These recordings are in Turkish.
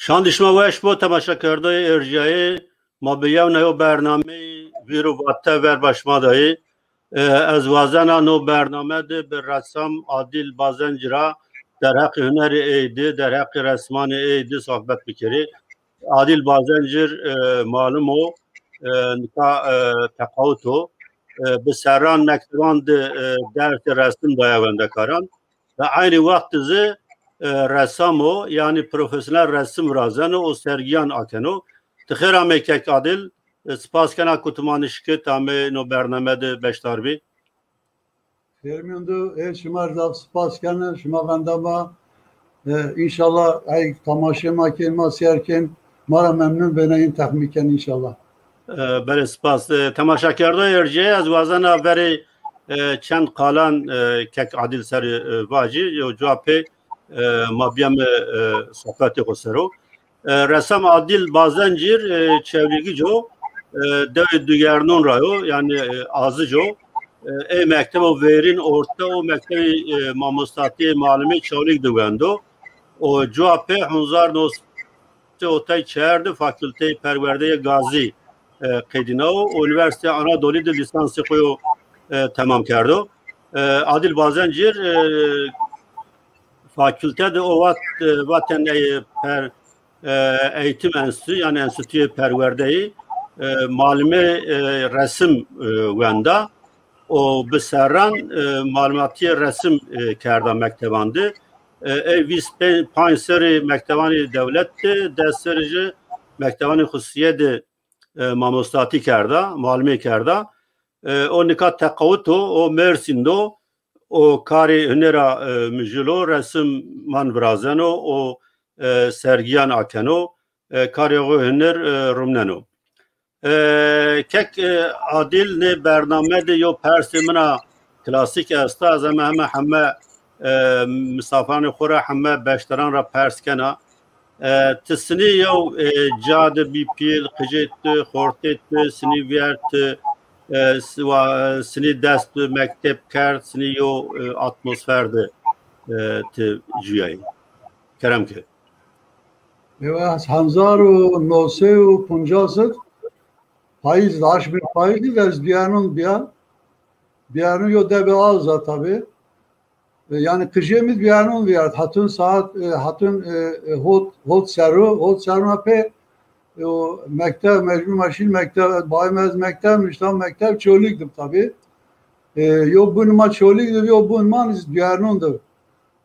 شاندشما وش با تماشا کرده ارجاعی ما بیاو نیو برنامه ویرو واته ور باشما دایی از وازن نو برنامه ده به رسام عادل بازنجرا در حق هنر ایدی در حق رسمان ایدی صحبت بکری. عادل بازنجر معلوم و نکا تقاوتو به سران مکتبان درس رسم دایونده کاران و aynı وقت زی رسامو yani profesyonel resim razano o sergiyan akeno tıkhira mekek adil spas kana kutumanışkı tame no bernamede beştarbi Fermiyondo şımar da spas kana şıma vandama inşallah ay tamaşa maken masiyerken mara memnun benayin tahmiken inşallah. Bere spas temaşakarda erce az vazana veri çend kalan kek adil seri vaci cevapı ما بیام صحبت خسرو رسم عادل بازنجیر çevregi jo dev dügernon rayo yani azı jo mektebo verin orta o mektebi mamostati malumi çavlik dugando o cevapı hunzar nos otay çerdi fakülte perverde gazi qedina o üniversite Anadolu de lisansı koyu tamam kerdo Adil Bazencir fakültede o vaten eğitim enstitüsü yani enstitüye perverdeyi malume resim venda o beseran malumatiye resim kerda mektebandı vis panseri mektebani devletti derserici mektebani hususiye de mamostati kerda malume kerda o nikat tekavut o Mersin'do o kari hünera müjilo resim man vrazeno o sergiyan akeno kari o hüner rumneno kek adil ne bername de yo persimina klasik asta az ama misafirane xora hemme beştaran ra perskena tisni yo cade bi pil qjet xortet sini viert sini dest mektep kert sini yo atmosferde te juyay kerem ki Evet Hanzaru Noseu Punjasık faiz daş bir faiz ders biyanın yo debe azza tabi yani kıjemiz biyanın viyat hatun saat hatun hot seru ape o mektep mecbur maşin mektep baymaz mektepmiş tam mektep çoğuliktim tabi yo bunma çoğuliktim yo bunman biyanındır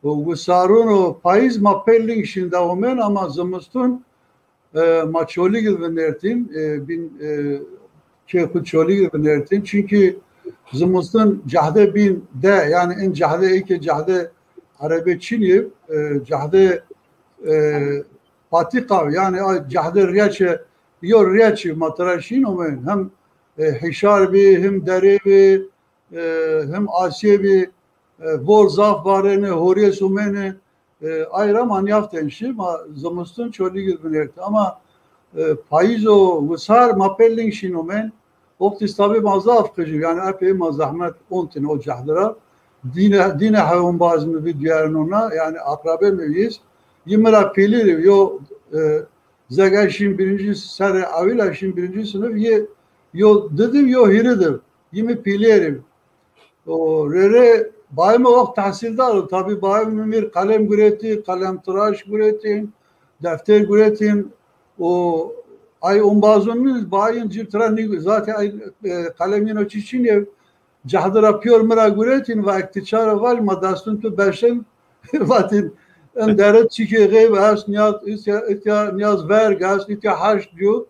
bu sarun o faiz mapelling şimdi omen ama zamustun maçolik venertin bin ke kuçolik venertin çünkü zamustun cahde bin de yani en cahde ki cahde Arabi Çin'i cahde patika yani cahde riyaçe yo riyaçe matraşin omen hem hişar hem derebi hem asiyebi vor zaf varene horiye sumene ayraman yaftenşi ma zamustun çoli gidinirdi ama faizo vsar mapelling şinomen optis tabi mazaf kıcı yani epey mazahmet ontin o cahdara dine hayvan bazı videolarına yani akrabe müyiz yimra pelir yo zagaşin birinci sene avilaşin birinci sınıf yo dedim yo hiridir yimi pelerim o rere Bayım o tahsildar tabi bayım bir kalem üretin, kalem tıraş üretin, defter üretin. O ay bazının bayın cirtran zaten ay kalemin o çiçini cahdır yapıyor mera üretin ve iktiçara var madastun tu beşen vatin enderet çike gayb as niyaz ver gas haş diyor.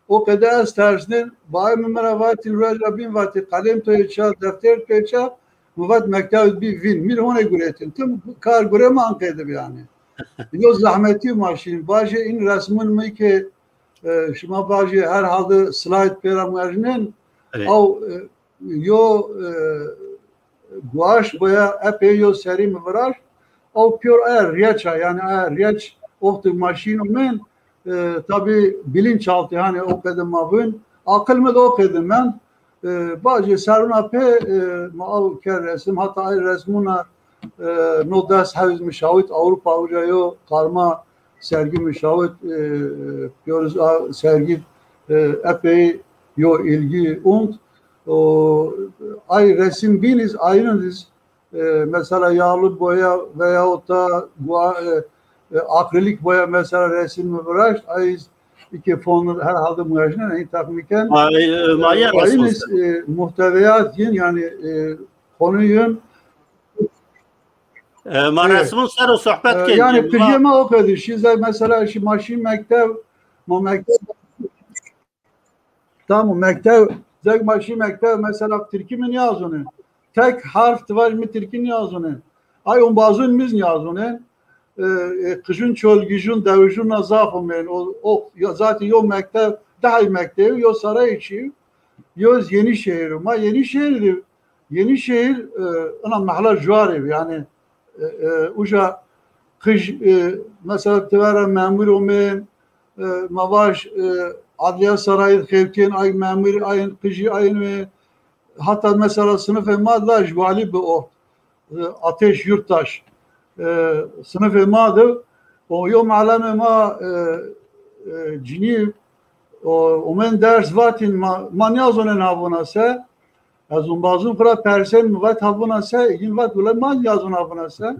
O kadar tersnen bayım mera vatin rajabin vatin kalem to iça defter to iça Muvat mektep bir vin milhone güretin tüm kar güre mankedir yani. Yo zahmeti maşin baje in resmin mi ki şuma baje her halde slide peramajnen o yo guaş boya epey yo seri mi varar o pure riyaça yani riyaç oftu maşin men tabi bilinçaltı yani o kadar mavun akıl mı da o kadar men bazı saruna pe maav ker resim hatta ay resmuna no das haviz müşavit Avrupa ucayo karma sergi müşavit diyoruz sergi epey yo ilgi und ay resim biniz aynınız mesela yağlı boya veyahut da akrilik boya mesela resim uğraş ay iki fonlar herhalde muhacına en takmiken aynız muhteviyat yani konuyun ما رسمون سر و صحبت کن yani kıcıma o kadar size mesela şu maşin mektep tamam mektep zek maşin mektep mesela Türkçe mi yazını tek harf var mı Türkçe yazını ay on bazın biz yazını kışın çölgücün devşun nazafım yani o zaten yo mektep daha mektep yo saray içi yo Yenişehir ama Yenişehir ana mahalle juarı yani uca kış mesela tevara memur olmayan mavaş adliye sarayı xevkin ay memur ayın kışı ayın ve hatta mesela sınıf emadla jvali o ateş yurttaş sınıf emadı o yom aleme ma cini o men ders vatin man yazonen havunase az bazı kura persen vat havunase in vat bulamaz yazon havunase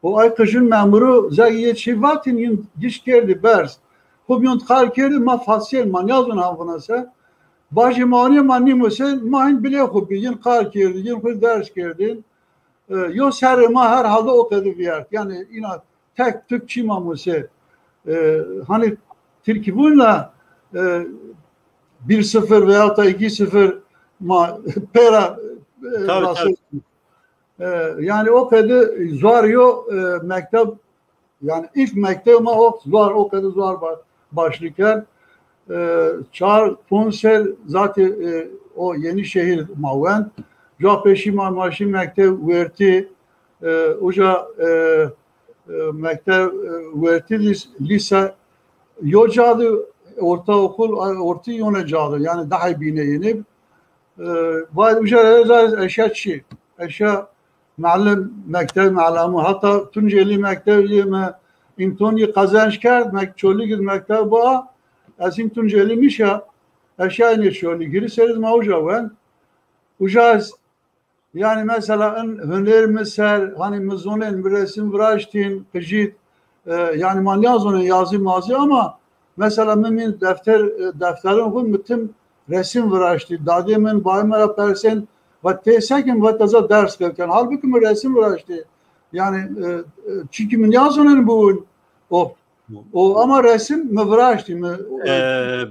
o ay kışın memuru zayiye çivatin in giş geldi bers Hubyon karkeri ma fasil man yazon havunase başı mani mani musen mahin bile hubi yin karkeri yin kul ders girdin yo serma her halde o kadar bir yer yani ina tek tük çima muse hani Türkiye bununla 1-0 veya da 2-0 ma pera yani o kadar zor yo mektep yani ilk mektep ma o kadar zor başlıken çar Fonsel zaten o Yenişehir maven ja peşima maşin mektep verti uca mektep verti lise yo cadı ortaokul orta yöne cadı yani daha bine yenip vay uca eşya معلم مکتب معلمو حتی تونجلی مکتبی ما اینطوری قزنش کرد چولی گد مکتب با از این تونجلی میشه اشیاء نشولی گیری سریز ما اوجا ucaz yani mesela hüner misal hani mizonun bir resim vraştin kıcit yani man yazonun yazı mazı ama mesela min defterin bu bütün resim vraştı dademin baymara persen ve tesekin ve taza ders gelken halbuki mi resim vraştı yani çünkü min yazının bu o ama resim mi vraştı mı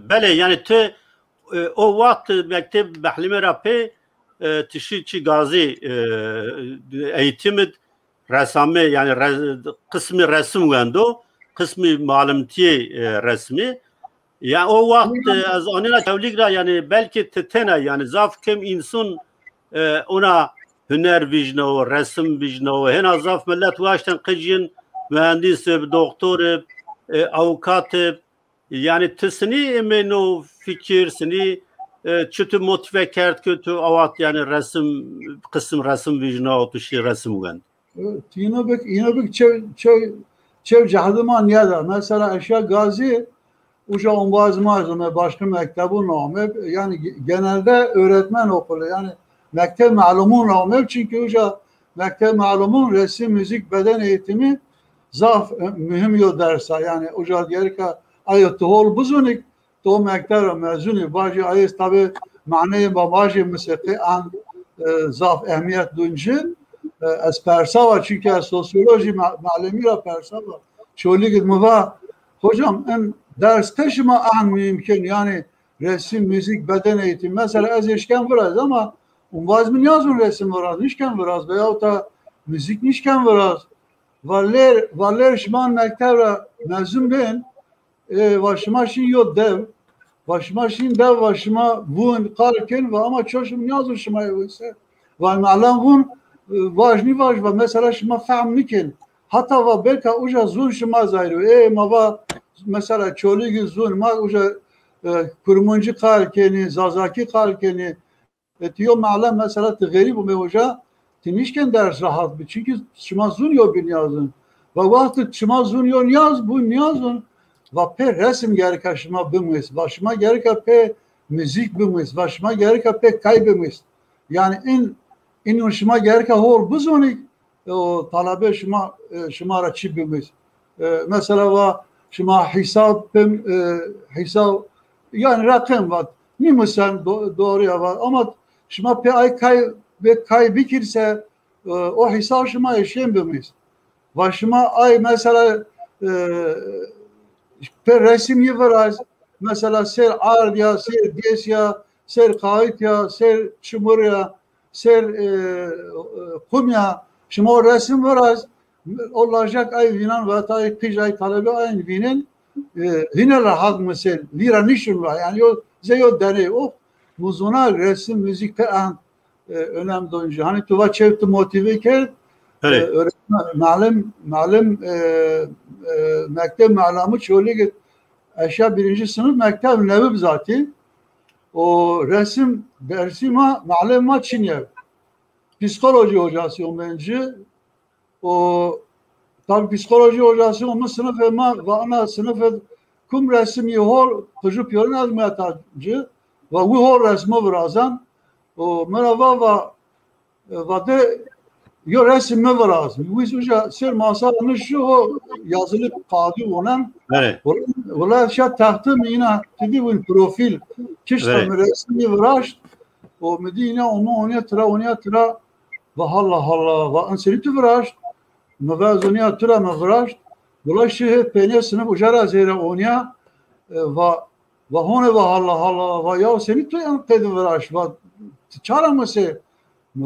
bele yani te o vakit mektep behlime rapi tişi gazi eğitimi resame yani kısmı resim vendo kısmı malumtiye resmi yani o vakit az onunla tevlikra yani belki tetena yani zaf kim insan ona hüner vicno resim vicno hena zaf millet vaştan kıcın mühendis doktor avukat yani tesni emeno fikir seni çütü motive kert kötü avat yani resim kısım resim vicno tuşi resim gen. İnabek çev cahdıman ya da mesela aşağı gazi uca onbazmaz başka mektebun namı yani genelde öğretmen okulu yani mektep malumun namı çünkü uca mektep malumun resim müzik beden eğitimi zaf mühim yo dersa yani uca diğer ka ayet hol buzunik تو مکتب مزونی باجی آیست tabi معنی با باجی موسیقی an zaf ehemmiyet duyunca az persava çünkü sosyoloji malemi la persava çoğuli gitmeva hocam en ders teşma an mümkün yani resim müzik beden eğitimi mesela az işken biraz ama umbaz mı yazın resim biraz işken biraz veyahut da müzik işken biraz valer şman mektebe mezun ben başıma şey yok dev başıma şey dev başıma vun kalken ve ama çoşum yazır şıma ise ve malam vun vajni vaj ve mesela şıma fahm mikin hatta ve belki uca zun şıma zayru mava mesela çoli zun ma uca kurmuncu kalkeni zazaki kalkeni etiyo malam mesela garip bu uca tinişken ders rahat çünkü şıma zun yok bin yazın ve vakti çıma zun yo niyaz bu niyazun ve pe resim gereka şıma bimiz ve şıma gereka pe müzik bimiz ve şıma gereka pe kaybimiz yani in şıma gereka hol buzonik o talabe şıma ra çi bimiz mesela ve şıma hesap yani rakam var nimusen doğru ya var ama şıma pe ay kay bikirse o hesap şıma yaşayan bimiz ve şıma ay mesela per resim yıvaraz mesela ser ardiya, ser desya, ser kayıtya, ser çumurya, ser kumya şıma o resim varaz olacak ay vinan ve tay pijay talebe ayın vinin yine rahat mesela lira nişun var yani yo zeyo dene o muzuna resim müzik pe an önemli oyuncu hani tuva çevti motive ker معلم mektep malamı çölü git aşağı birinci sınıf mektep nevib zati o resim dersi malum Çinye psikoloji hocası o bence o tabi psikoloji hocası onun sınıf ve ana sınıf kum resmi hol kıcıp yorun azmiyatacı ve bu hol resmi birazdan o merhaba ve de yo resmi var az. Bu işe ser masalını şu yazılı kağıdı olan. Evet. Valla şat tahtım yine dedi bu profil. Kişi resmi var. O Medine onu tıra ve Allah ve anseritu var. Mevazuniya tıra mevraş. Valla şey penesini ucara zira onya ve hone ve Allah ve ya seni tu an pedu var. Ve çara mı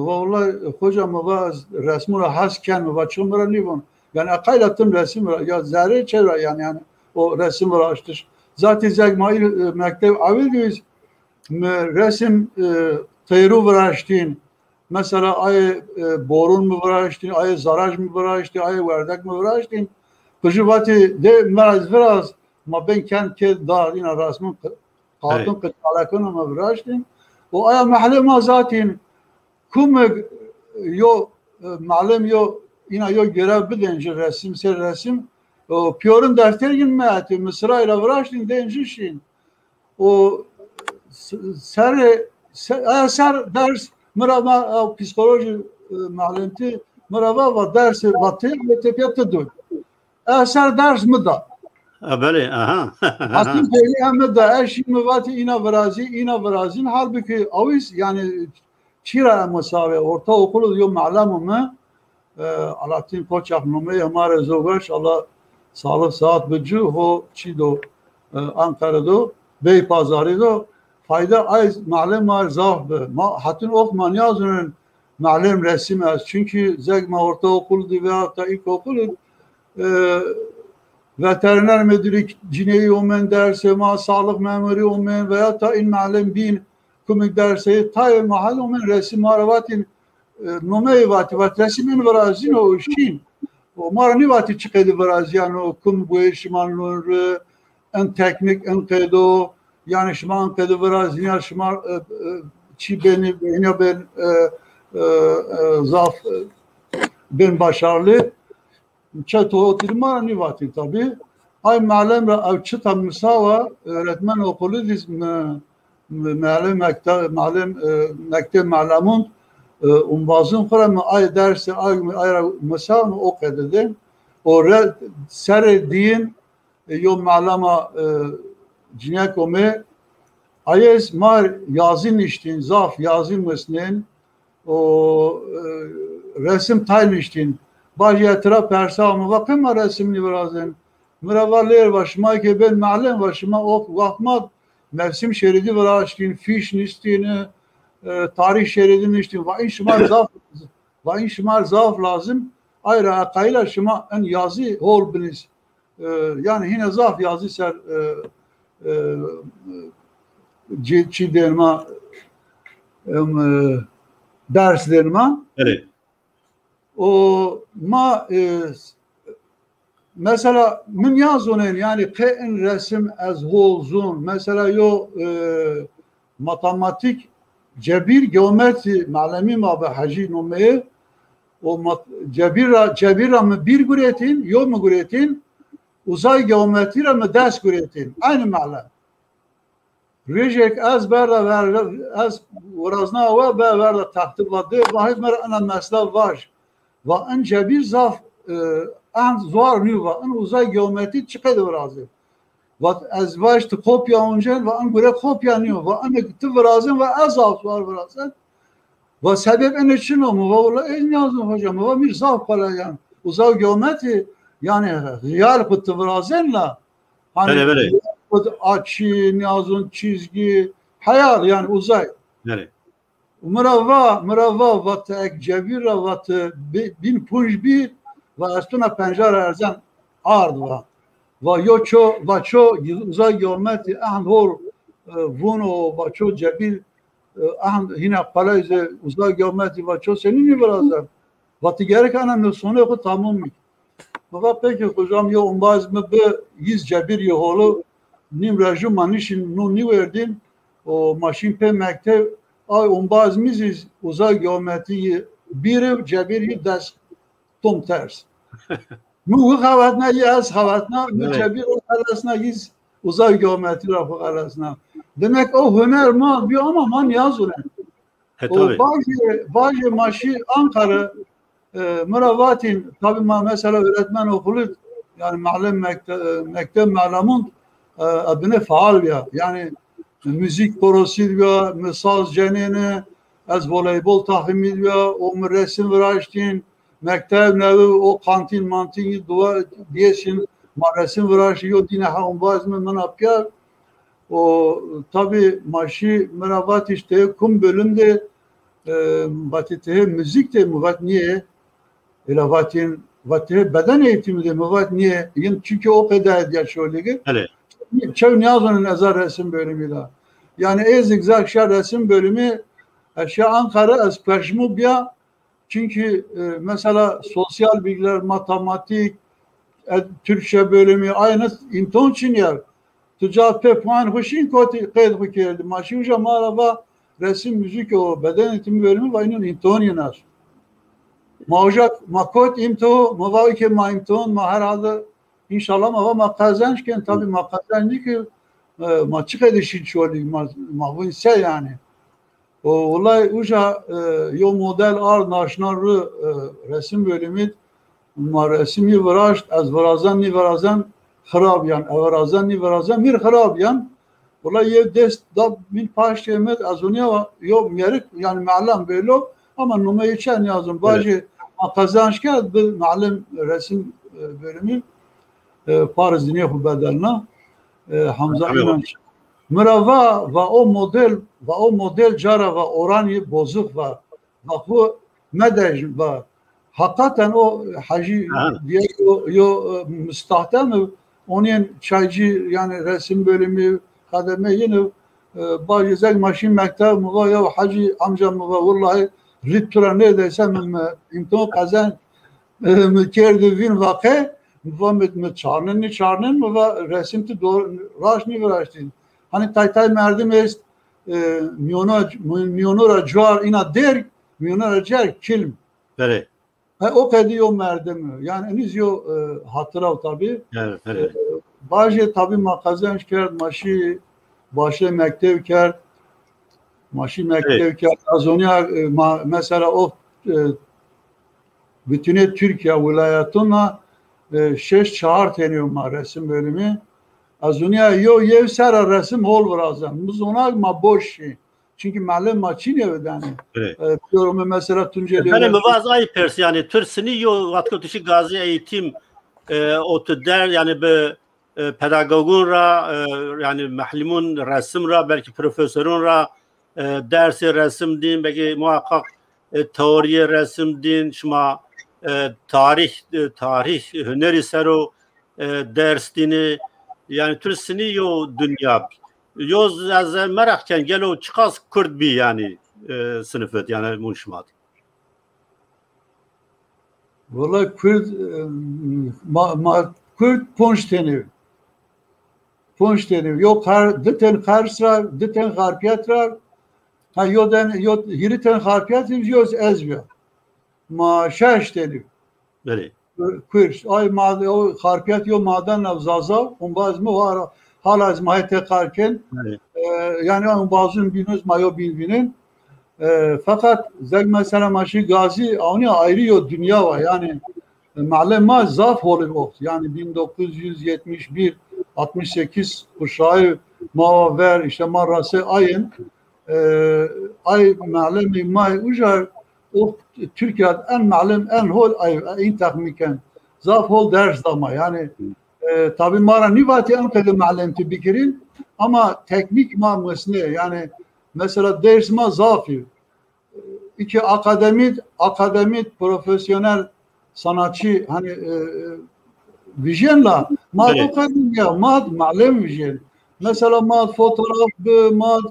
والله خوجا مواز رسم را حذف کن و چون مرا نیون yani akaylattım resim ya zerre çevre yani o resim uğraştır. Zaten zegmayı mektep aviliyiz resim teyru uğraştın mesela ay borun mu uğraştın ay zaraj mı uğraştın ay verdak mı uğraştın kıcıvati de biraz ma ben kendi dar yine resmin kartın kıtalakını mı uğraştın o ay mahalle ma zaten kum yo malum yo yine yo görev bilince resim o piyorun defter girmeyeti Mısra ile uğraştın deyince şeyin o ser ders merhaba psikoloji malumti merhaba ve dersi batı ve tepiyatı dur ser ders mi da böyle aha aslında hem de eşim müvati ina vrazin halbuki avis yani çira mesave orta okulu diyor malamımı Alaaddin Koçak numarayı hemare zogaş Allah sağlık saat bücü ho çido Ankara'da Beypazarı'da fayda ay malum var zahbe hatun okman yazının malum resim az çünkü zegma orta okulu veya da ilk okulu veteriner müdürü cineyi olmayan derse sağlık memuru olmayan veya da in malum bin kumik derse tay mahal omen resim maravatin numeyi vati resmin varazin o şin o marani vati çıkadı varazyan o kum bu şimanlur en teknik en kedo yani şiman kedo varazyan şiman çi beni yine ben zaf ben başarılı çato oturmarani vati tabi ay malum ra çıta musava öğretmen okulu dizme معلم مکتب معلمون اون بازم خورم آی درس آی مثال او قدردن و سر دین یو معلم جنیا کومه آیز مار yazın iştin zaf yazın mesnen o resim tayin iştin baş etraf persamı vakım resimli birazın miravarlar başıma ki ben معلم başıma ok vakmat mevsim şeridi var açtın, fiş nistini, tarih şeridini içtin. Va in şımar zaf lazım. Ayrı akayla şıma en yazı hol biniz. Yani yine zaf yazı ser çi derma ders derma. Evet. O mesela min yazının yani kein resim az holzun mesela yo matematik cebir geometri malami ma be hacı numeye o cebira mı bir guretin, yok mu guretin, uzay geometri mı ders guretin. Aynı ma'la. Rejek az berda az urazna ve berda tahtibladı ve hizmer ana mesela var. Ve en cebir zaf en zor nü ve en uzay geometri çıkıyor razı. Ve az baş kopya önce ve en göre kopya nü ve en gitti razı ve az zaf var razı. Ve sebep en için o mu? Vallahi en yazdım hocam. Ve bir zaf kala yani. Uzay geometri yani real kutu razınla hani açı, yazın çizgi, hayal yani uzay. Evet. Mıravva ve tek cebira ve bin punj bir ve astuna pencere erzan ard ve yoço uzay geometri ahn hor vuno ve ço cebir ahn yine palayze uzay geometri ve ço senin mi birazdan ve gerek anam sonu yok tamam mı? Ve peki hocam ya umbaz mı be yüz cebir yolu nim rejim manişin nu ni verdin o maşin pe mektep ay umbaz miziz uzay geometriyi bir cebir ders tom ters. Nu havatna yaz havatna cebir arasına yüz uzay geometri arasına. Demek o hüner man bir ama man yazıyor. O bazı maşi Ankara Mıravatin tabi mesela öğretmen okulu yani malim mektep malamun adına faal ya yani müzik korosu ya mesaj cenini az voleybol tahmin ya o resim veraştin mektep nevi o kantin mantin dua diyesin resim veraşı yo dine ha baz mı yapıyor o tabi maşi Mıravat işte kum bölümde batite müzik de muvat niye İlavatin beden eğitimi de muvat niye? Çünkü o kadar diye şöyle. Evet. Çev Niyazı'nın nazar resim bölümüyle. Yani ezikzak resim bölümü aşağı Ankara az peşmubya çünkü mesela sosyal bilgiler, matematik, Türkçe bölümü aynı imtihan için yer. Tüccar puan hoşin kayıt fikirdi. Maşi hocam araba resim, müzik o beden eğitimi bölümü ve aynı imtihan yener. Mavjak makot imtihan, mavaki ma imtihan ma herhalde inşallah ma kazançken tabii ma kazançı ki maçık edişin şöyle ma bu ise yani. O olay uca yo model ar naşnarı resim bölümü ma resmi veraş az verazan ni verazan xarab yani verazan ni verazan mir xarab yani. Olay yev dest da min paş yemet az onu yo merik yani malam böyle ama numarayı çen yazın. Bazı kazanç geldi bir malim resim bölümü Paris Dünya Bedelna Hamza İnanç. Mırava ve o model cara ve oranı bozuk var. Ve bu medej var. Hakikaten o hacı diye yo müstahdem onun çaycı yani resim bölümü kademe yine bazı maşin mektep mu var ya hacı amcam mu var vallahi rittura neredeyse imtihan kazan mükerdi vin vakı ve çarnın mı ve resimti doğru raşni veraştin. Hani tay merdim est miyonora cuar ina der miyonora cer kilm. Evet. O kadar o merdim. Yani eniz yo hatıra tabi. Evet. Bazı tabi makazanç kerd maşi başı mektep kerd maşi mektep kerd azonya mesela o bütün Türkiye vilayetuna 6 teniyor ma resim bölümü. Azonya yo yev sera resim hol vrazan. Biz ona ma boş. Çünkü mahalle maçın evden. Diyorum mesela Tunceli. Benim vaz ay pers yani tırsını yo vatko tuşi gazi eğitim o der yani be pedagogun ra yani mahlimun resim ra belki profesörün ra dersi resim din belki muhakkak teoriye resim din şuma tarih hüneri sero ders dini yani tırsını yo dünya yoz az merakken gelo çıkas Kürt bir yani sınıfet yani munşmat. Valla Kürt Kürt ponç deniyor. Ponç deniyor. Yok diten karsrar, diten harpiyatrar. Ha yodan yiriten harpiyat yoz ezmiyor. ما شش دلی بله کویرش آی ماده او خارپیت یا مادن نوزازا اون باز مو hala از ماه تقارکن بله yani on bazı binuz mayo bilbinin fakat zeg mesela maşı gazi onu ayrıyor dünya var yani malum zaf oluyor yani 1971 68 kuşağı maver işte marası ayın ay malum may ucar o Türkiye'de en malum en hol ay takmiken zaf hol ders dama yani tabii mara nivati en kadar malum tibikirin ama teknik marmısını yani mesela ders ma zafi iki akademik profesyonel sanatçı hani vizyonla mad o kadar ya mad malum vizyon mesela mad fotoğraf bu mad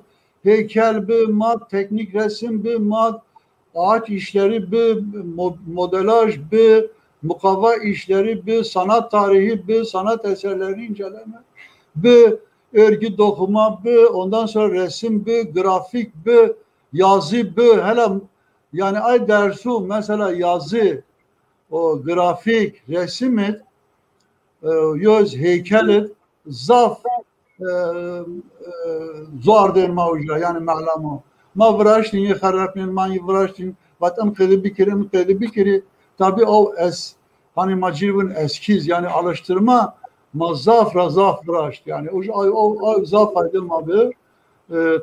heykel bu mad teknik resim bu mad ağaç işleri bu modelaj bu mukavva işleri bu sanat tarihi bu sanat eserleri inceleme bu örgü dokuma bu ondan sonra resim bu grafik bu yazı bu hele yani ay dersu mesela yazı o grafik resim et yüz heykel et zaf zor der mavca yani ma'lamu ma vrashtin yakharapin ma vrashtin vatam kedi bikiri tabi o hani macibun eskiz yani alıştırma mazaf razaf vrasht yani o zaf aydılma bir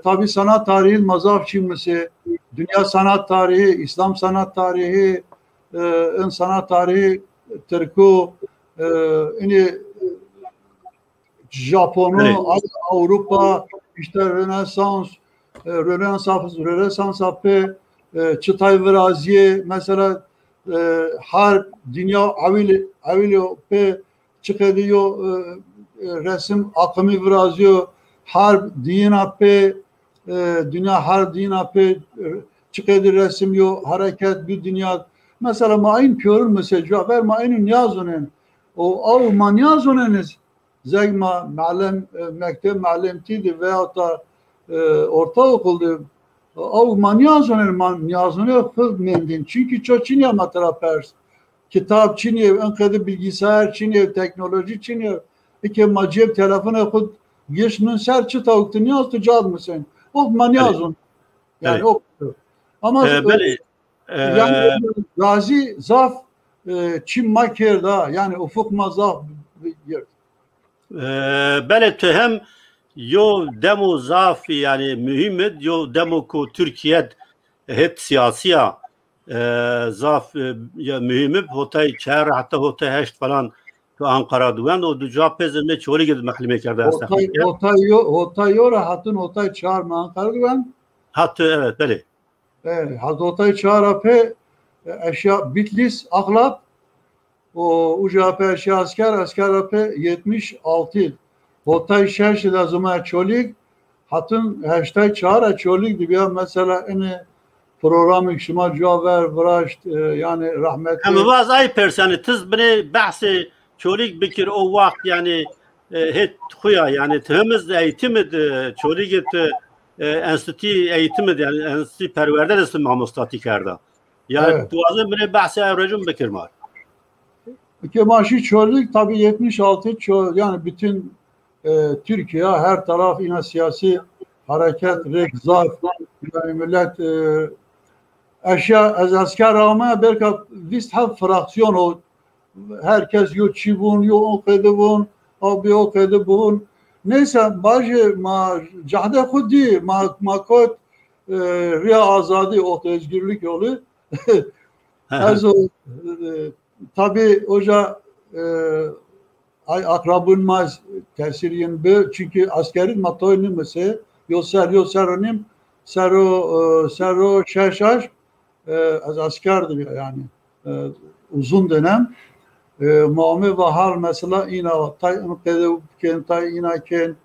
tabi sanat tarihi mazaf çimlisi dünya sanat tarihi İslam sanat tarihi sanat tarihi Türku ini Japonu Avrupa işte Rönesans apı çıtay viraziye mesela her dünya avili pe çıkıyor resim akımı viraziyo her din apı dünya her din apı çıkıyor resim yo hareket bir dünya mesela main piyorun mesela cevap mainin yazının o av man yazınız zegma malum mektep malimtiydi veyahut da ortaokuldu av man yazının hız mendin çünkü çok Çin'ye matrapers kitap Çin'ye en bilgisayar Çin'ye teknoloji Çin'ye iki macib telefonu kud geçinin ser çıta uktun yaz tücad mısın o man yazın yani o ama yani gazi zaf Çin makerda yani ufuk mazaf yer. Bele hem yo demo zaf yani mühimmet yo demo ko Türkiye hep siyasiya zaf ya mühimmet hotay çağır hatta hotay heşt falan to Ankara duyan o duca pezinde çoğu gidip maklime kerda hotay yo rahatın hotay çağırma Ankara duyan hatta evet bele hotay çağır apı eşya Bitlis Aklap o ucape eşya asker apı 76 hotay şeş lazıma çolik hatın hashtag çağır çolik diye mesela eni programı şuma caver vraşt yani rahmetli ama bazı ay persani tız beni bahsi çolik bikir o vakt yani het xuya yani temiz eğitimid çolik enstitü eğitimid yani enstitü perverde resim mamostati kerda yani tuazın beni bahsi ayrıcım bikir var ki maaşı çolik tabii 76 yani bütün Türkiye her taraf yine siyasi hareket rekzar yani millet eşya az asker ama belki vist hep fraksiyon o herkes yo çivun yo o kadebun abi o kadebun neyse bazı ma cahde khudi ma kot riya azadi o özgürlük yolu az tabi hoca ay akrabın maz tesiriyin be çünkü askerin matoyunu mesela yo seronim sero şaşaş az askerdi yani uzun dönem muamele ve hal mesela ina tay ina ken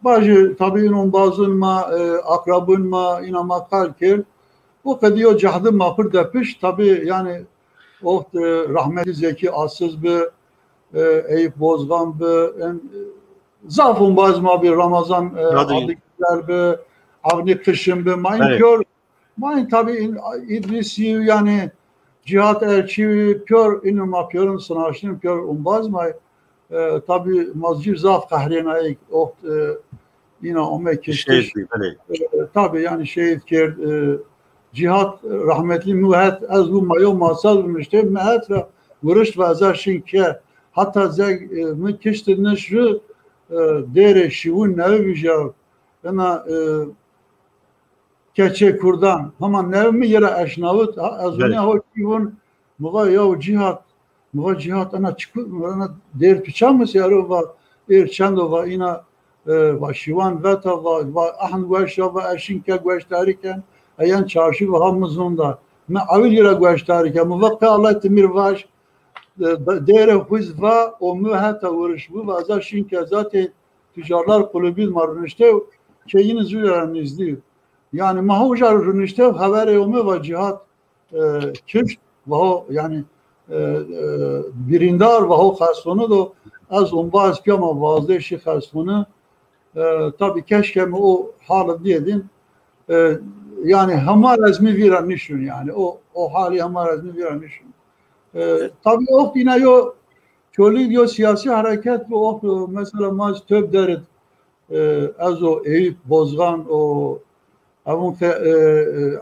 bazı tabii onun bazı ma akrabın ma ina makal ker o kadiyo cahdı mapır depiş tabii yani o rahmetli Zeki Assız bir Eyüp Bozgan bir zafın bazma bir Ramazan adıklar bir Avni Kışın bir mayın tabii İdrisi yani cihat elçi pör inuma pörün sınaşın pör umbazmay tabi mazcir zaf kahrenayı o yine ome keştiş tabi yani şehit ker cihat rahmetli mühet az bu mayo masal müşte mehetra vuruş ve azarşin ke hatta zeg mü keştirne şu dere şivun nevija ana keçe kurdan ama nevmi yere eşnavut azune ho şivun muga ya cihat ana çıkıp ana der piçamız yaro va çando va ina va şivan veta va ahn goşa va eşin ke goştariken ayan çarşı ve hamızında me avil yere goştariken muvakka Allah temir vaş dere huzva o mühata vuruş bu vaza şinke zaten tüccarlar kulübü marunişte şeyini zülerimizdi. Yani mahujar runişte haberi o ve cihat kiş ve yani birindar ve o khasonu da az umbaz piyama vazde şi khasonu tabi keşke o halı diyedin yani hamar azmi viranişun yani o hali hamar azmi viranişun tabi o yine yo çölü yo siyasi hareket ve o mesela maz töb deret az o Eyüp Bozgan o avun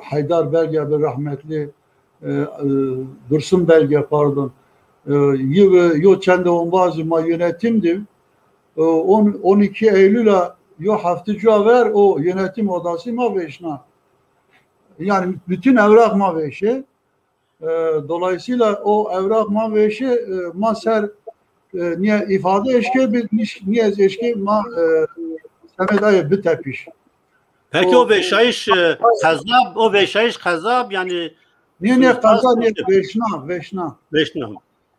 Haydar Belge bir rahmetli Dursun Belge pardon yo çende on bazı ma yönetimdi 12 Eylül'e yo haftıcı ver o yönetim odası ma veşna yani bütün evrak ma veşe dolayısıyla o evrak ma veşe ma ser niye ifade eşke niye eşke ma semedaya bitepiş. Peki o veşayiş kazab o veşayiş kazab yani niye kazab niye veşna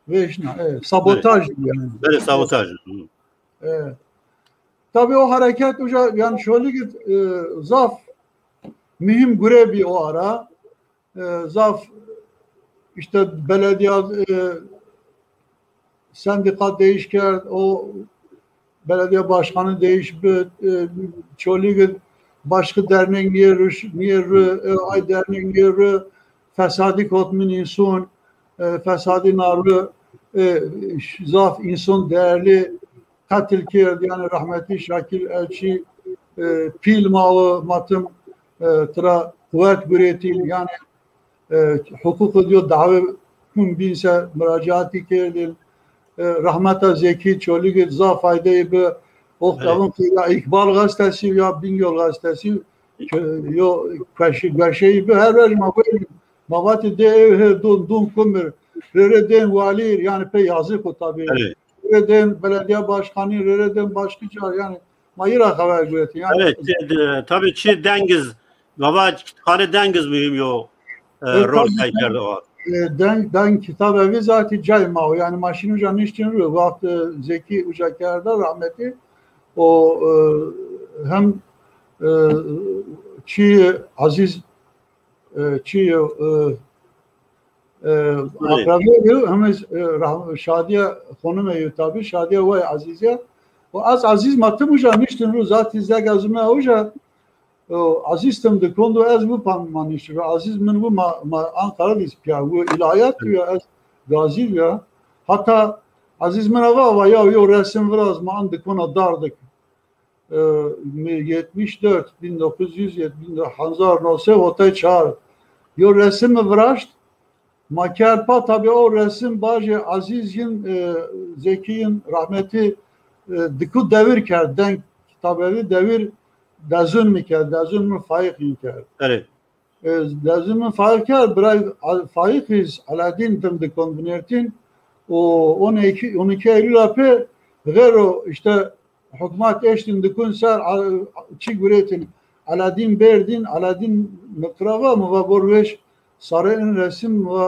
evet sabotaj yani. Böyle sabotaj. Evet. Tabii o hareket uca yani şöyle git zaf mühim grebi o ara zaf işte belediye sendika değişker o belediye başkanı değişti çölü başka dernek niye ay dernek niye fesadi kotmin insan fesadi narlı zaf insan değerli katil kirdi yani rahmetli Şakir Elçi pil mağı matım tıra kuvvet güretil yani hukuk diyor davet mümkünse müracaati kirdi rahmeta zeki çölü zaf faydayı bir Oktavın ya İkbal gazetesi ya Bingöl gazetesi yo kaşı bir her rejma böyle mavati de dun kumur reden valir yani pe yazık o tabii reden belediye başkanı reden başkıca yani mayıra haber göreti yani evet tabii ki dengiz baba kare dengiz mühim yo rol kayıtlarda var den kitap evi zaten cayma yani maşin ucanı işleniyor vakti Zeki Ucaker'de rahmetli o hem Çiğ Aziz Çiğ akrabayı hem Şadiye konum evi tabi Şadiye ve Azize o az Aziz matım uca niştin zaten zek azme uca Aziz'tim de kondu az bu panmanıştır Aziz min bu Ankara dispya bu ilahiyat diyor az gazi ya hatta Aziz min ava ya yo resim biraz ma andık ona dardık 74 1970 Hanzar Nose Hotel Çağır yo resim vraşt makerpa tabi o resim baje Aziz'in Zeki'nin rahmeti diku devir kerden kitabevi devir dazun miker dazun mu faik miker evet dazun mu faikar bırak faikiz Alaaddin tim dikondnertin o 12 Eylül apı gero işte hükümet eştin dikun ser çi güretin Alaaddin Berdin Alaaddin Mıkrava mı va borveş sarayın resim ve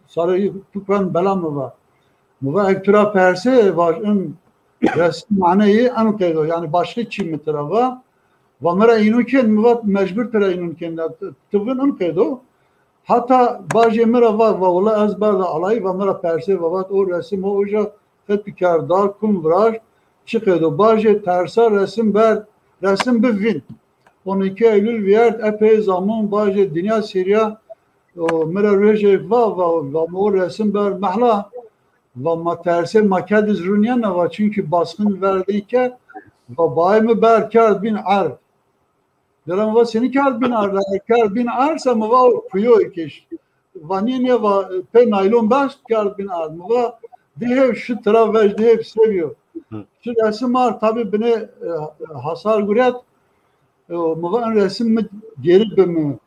sarayı tukan bela mı va mı va ektura perse vajın resim manayı anıkaydı yani başka çi mitrava ve mera inuken mı va mecbur tere inuken tıbın anıkaydı hatta baje mera va ve ola az barda alay ve mera perse ve va o resim o uca fetkardar kum vraj çıkıyordu. Baje tersa resim bivin. 12 Eylül viyert epey zaman baje dünya Siriya مرا روژه و مو رسم بر محلا و ما ترسه مکد از رونیا نوا چونکه باسخن وردی که و بایم بر کرد بین عرب دلم و سنی کرد بین عرب کرد بین عرب سم و پیوی کش و نینه و pe naylon baş کرد بین عرب و دیه şu taraf ve دیه seviyor şu resim var tabi beni hasar görüyor muvan resim geri dönüyor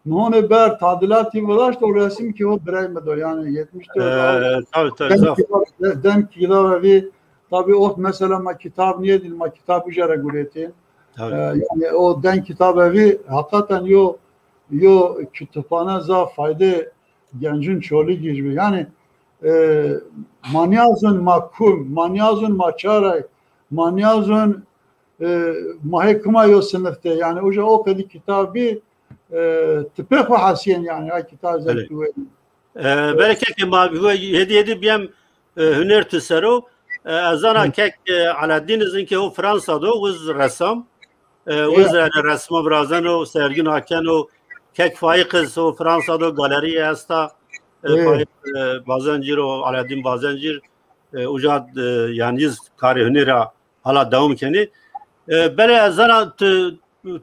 Muhone ber tadilatı ulaştı o resim ki o bireymedo yani 74 tabii dem kilo ve tabi o mesela ma kitap niye değil ma kitap üzere göreti yani o den kitap evi hakikaten yo kütüphane za fayda gencin çolu gibi yani manyazın mahkum manyazın maçaray manyazın mahkuma yo sınıfta yani o kadar kitabı تپه خو حسین yani kitap zevki ve belki ki ma hediye biyem hüner tüsero azana kek Aladdin izin ki o Fransa'da o ressam o resma brazan o sergin haken o kek faikız o Fransa'da galeri hasta bazancir o Aladdin bazancir ucad yani kari hünera hala devam keni böyle azana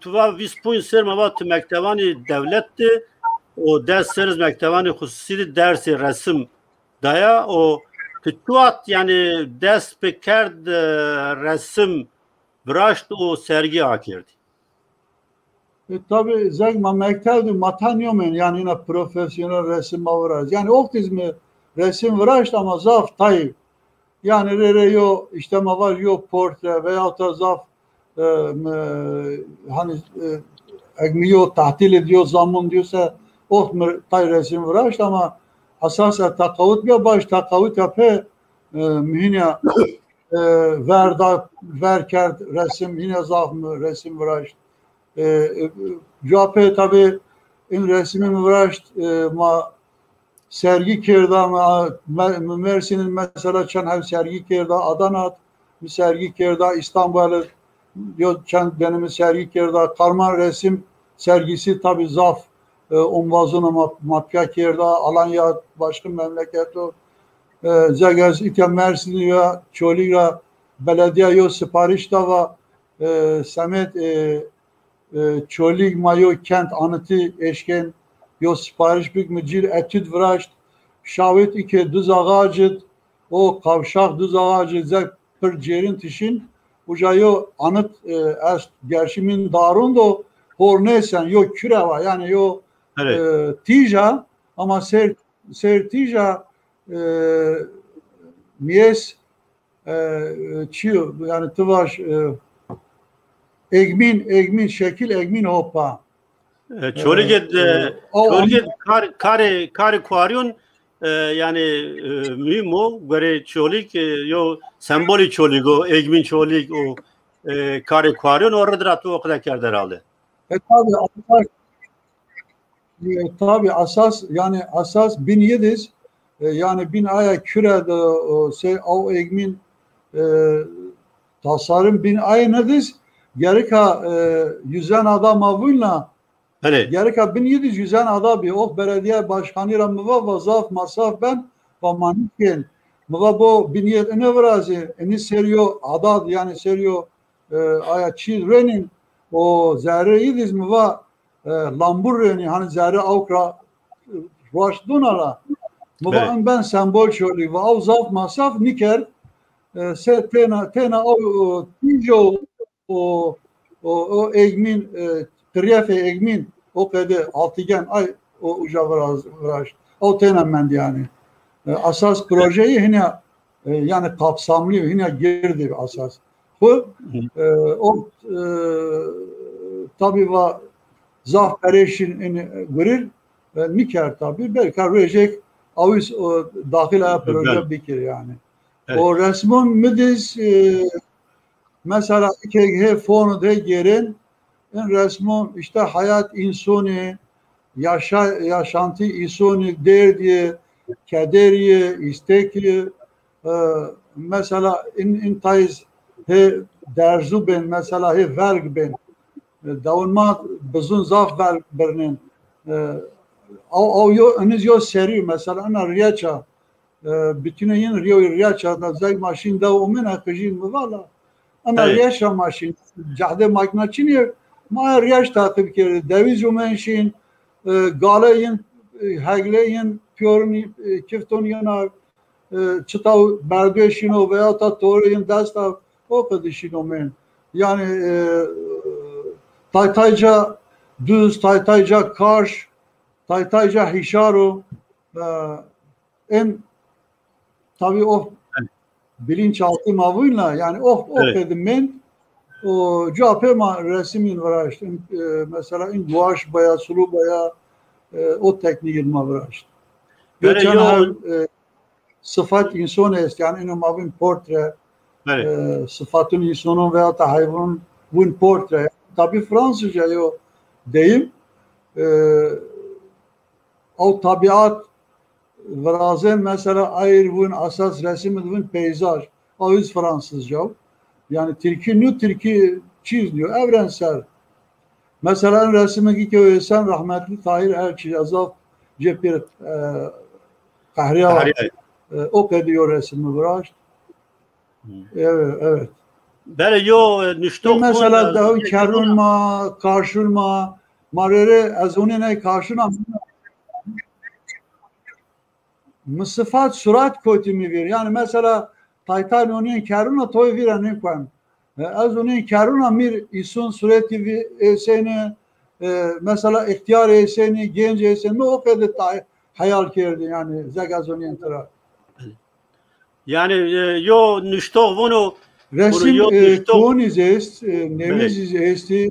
tuva 20 puan sermavat mektebani devletti o ders seriz mektebani hususi dersi resim daya o tuat yani ders pekerd resim bıraştı o sergi akirdi. Tabi zegma mektebdi matanyomen yani yine profesyonel resim avraz yani oktizmi resim vıraştı ama zaf tayip yani yo işte ma var yo portre veya da zaf hani egmiyo tatil ediyor zaman diyorsa ohtmır tay resim vıraştı ama asasa takavut bir baş takavut yapı mühine verkerd resim yine zaf mı resim vıraştı Japı tabi in resmin vıraştı ma sergi kirda ma Mersin'in mesela çan sergi kirda Adana bir sergi kirda İstanbul'da benim sergi kirda karma resim sergisi tabi zaf umvazını mapya kirda Alanya başka memleket o zegez iken Mersin'de ya Çoliga belediye yo sipariş da var Samet Çolig mayo kent anıtı eşken yo sipariş büyük mücir etüt vraşt şavet iki düz ağacı o kavşak düz ağacı zek bir cerin tişin ucayo anıt gerçimin darundo hornesen yo küre var yani yo tija ama ser tija mies çiyo yani tıvaş egmin şekil egmin hoppa Çoliged kare kuaryon yani mühim o göre çolik yo sembolü çoligo egmin çolik o kare kuaryon orada o kadar kerder aldı. Tabi asas yani asas 1700 yani 1000 aya kürede o egmin tasarım 1000 aya nedir? Gerika yüzen adam avıyla gerika 1700 yüzen adam bir o belediye başkanı ramıva vazaf masaf ben ve maniken mıva bu 1700 ne vrazı eni seriyo adat yani seriyo aya çizrenin o zerre idiz mıva lamburreni hani zerre avkra raşdunala mıva ben sembol şöyle ve av zaf masaf niker se tena o tijo o egmin kriyefe egmin o kadar altıgen ay o uca vraş o tenemen yani asas projeyi yine yani kapsamlı yine girdi asas bu o tabi va zaf pereşin görür miker tabi belki rejek avis dahil proje bikir yani o resmun müdis mesela iki fonu da yerin resmun işte hayat insani yaşantı insani derdi kederi istekli mesela in tayz he derzu ben mesela he verg ben davulma bizun zaf verg bernin او یو انز یو سری مثلا انا ریاچا بتونین ریاچا دا زي ماشین دا ومن اكجين موالا انا ریاچا ماشین جهده ماكينه چني ما ریاچ تعقیب کرد دویز ومنشین گالين هگلين پیورنی کفتون yana çıta berduşino veya da torun dasta o kadışino men yani taytayca düz taytayca karş taytayca hişaro en tabii o bilinçaltı mavuyla yani o dedim ben o cevapema resmin var işte mesela in guaş baya sulu baya o tekniğin var işte geçen sıfat insan est yani in mavin portre sıfatın insanın veya da hayvanın bu portre tabii Fransızca yo deyim o tabiat verazen mesela ayır bunun asas resmi bunun peyzaj o yüz Fransızca yani Türkiye çiz diyor evrensel mesela resmi ki oysan rahmetli Tahir Elçi yazaf cepir kahriya o kadar resmi var evet böyle yo nüştok mesela daha karılma karşılma marere az onunla karşına sıfat surat kötümü ver yani mesela taytan onun karına toy veren koyam az onun karına mir isun sureti eseni mesela ihtiyar eseni genç eseni o kadar hayal kerdi yani zegaz onun tara yani yo nüştok bunu resim koniz est neviz esti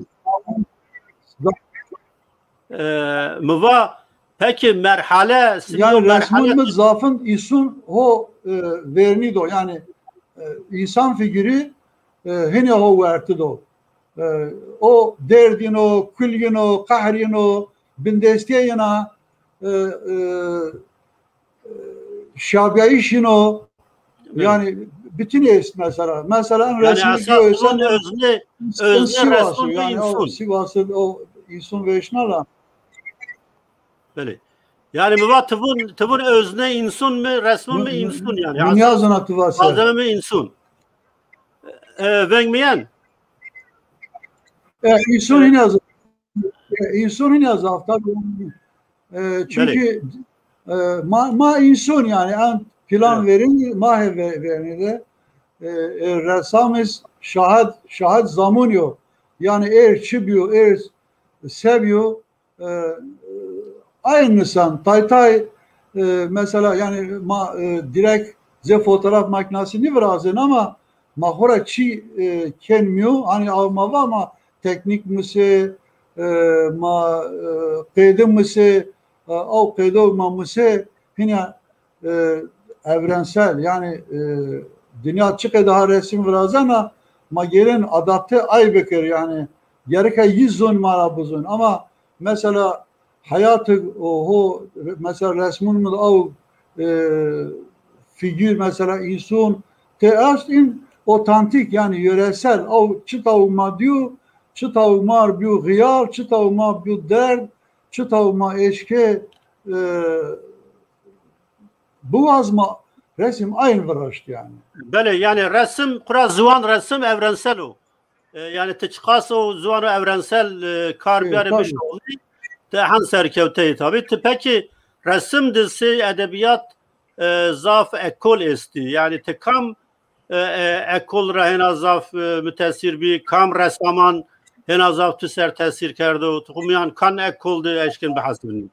mıva peki merhale yani resmin zafın isun o vernido yani insan figürü hine o vertido o derdino külgino kahrino bindestiyena şabiyişino yani bütün est mesela resmi diyorsan özne resmi yani o Sivas'ın o insan veşnala böyle yani müva tıvın özne insun mu resmi mi insun yani dünyazına tıvası malzeme mi insun vengmeyen insun yine yazar insun yine yazar tabii çünkü ma insun yani en plan verin ma verin de ressamız şahit zamanıyor yani çıkıyor seviyor aynısan taytay mesela yani direkt ze fotoğraf makinesini vrazın ama mahora çi kenmiyor hani alma var ama teknik misi ma kaydım misi o kaydım ma misi yine evrensel yani dünya çıkı daha resim vrazana ma gelin adapte ay bekir yani gereka 100 zon marabuzun ama mesela hayatı o mesela resmin o figür mesela insan teastin otantik yani yöresel o çıtavma diyor çıtavma bir gıyar çıtavma bir dert çıtavma eşke bu azma resim aynı varaştı yani. Böyle yani resim kura zuan resim evrensel o. Yani tıçkas o zuan evrensel karbiyarı bir oldu. Han serkevteyi tabi. Peki resim dizisi edebiyat zaf ekol esti. Yani kam ekol ra hena zaf mütesir bir kam ressaman hena zaf tüser tesir kerdo. Tukumiyan kan ekoldu eşkin behasbini.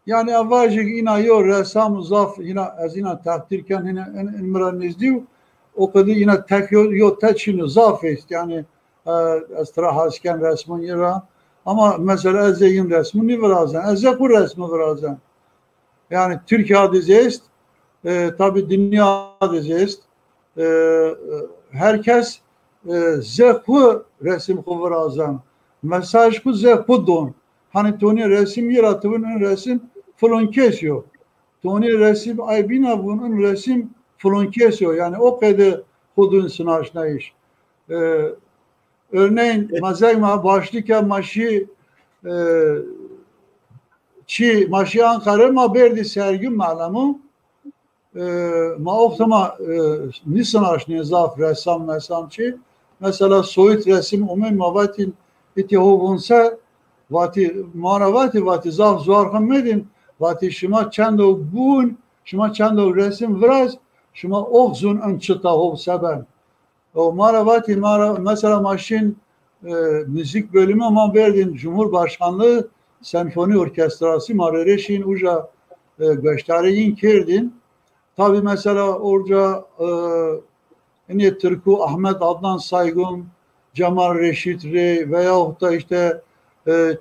Yani avvacık ina yo ressam zaf yine az yine takdirken yine imran izdiu o kadar yine tek yo teçini zaf est yani astrahasken resmin yera ama mesela azeyim resmini vrazan azek resmi vrazan yani Türkiye dizest tabi dünya dizest herkes zekhu resim kuvrazan mesaj ku zekhu don hani toni resim yaratımının resim falan kesiyor. Toni resim aybina bunun resim falan kesiyor. Yani o kadar hudun sınaşna iş. örneğin mazeyma başlıken maşı çi maşı Ankara ma berdi sergi malamu ma oktama nisan aşnı zaf ressam çi mesela soyut resim umen mavatin itihobunsa vati manavati vati zaf zuarkam medin vati şima çendo bun şima çendo resim vraz şima okzun ançıta hov seben o manavati mesela maşin müzik bölümü ama verdin Cumhurbaşkanlığı Senfoni Orkestrası Marereşin uca gösteriyin kirdin. Tabi mesela orada yine Türkü Ahmet Adnan Saygun, Cemal Reşit Rey veyahut da işte